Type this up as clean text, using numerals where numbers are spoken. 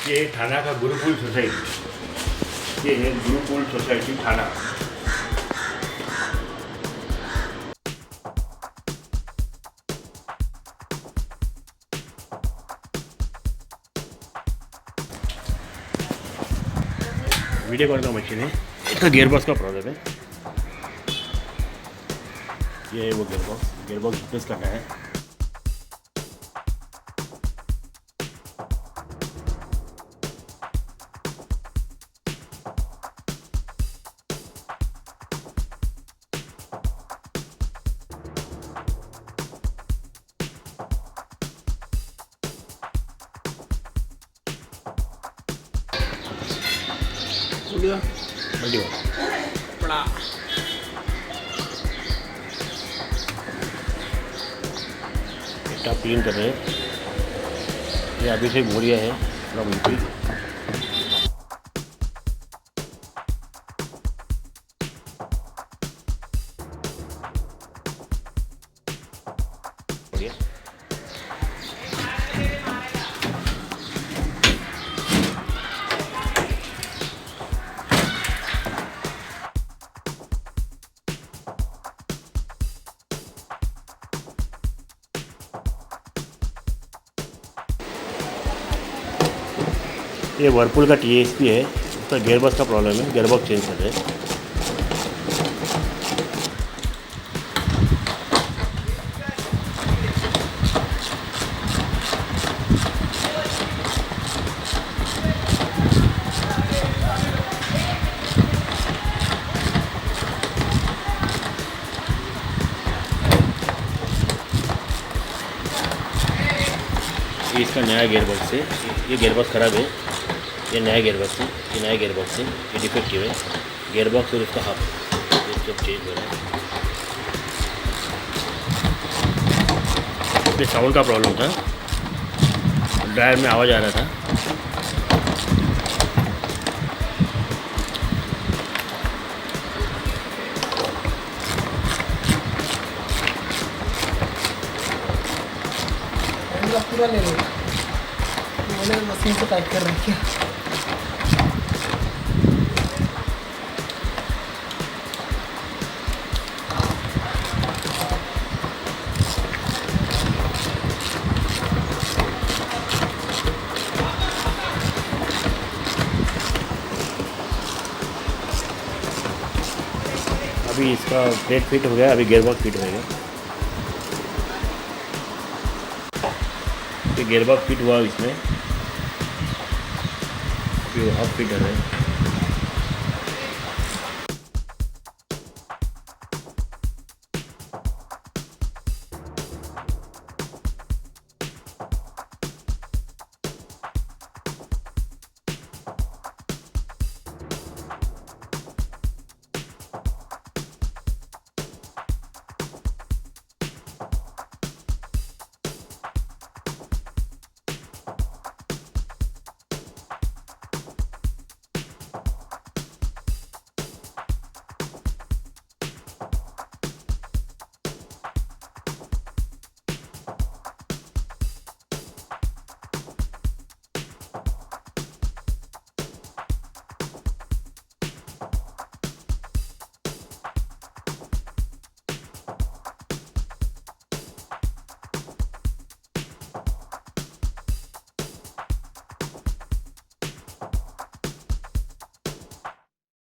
ये थाना का गुरुकुल सोसाइटी, ये है गुरुकुल सोसाइटी थाना। वीडियो कॉल का मशीन है, इसका गियर बॉक्स का प्रॉब्लम है। ये है वो गियर बॉक्स रिप्लेस करना है। बड़ा क्लीन कर रहे हैं। ये अभी से बोरिया है थोड़ा उल्टी। बढ़िया ये वर्लपूल का TSP है, उसका गियर बॉक्स का प्रॉब्लम है, गियर बॉक्स चेंज कर रहे हैं। ये इसका नया गियर बॉक्स है, ये गियर बॉक्स ख़राब है, ये नया गियर बॉक्स है, ये नया गियर बॉक्स है, ये डिफेक्टिव है गियर बॉक्स और उसका हाफ ये सब चेंज हो रहा है। इसमें साउंड का प्रॉब्लम था, ड्रायर में आवाज़ आ रहा था। पूरा ले लो, मैंने मशीन से टाइट कर रखी है। अभी इसका प्लेट फिट हो गया, अभी गियर बॉक्स फिट होएगा। ये गियर बॉक्स फिट हुआ इसमें, अभी हाफ फिट है।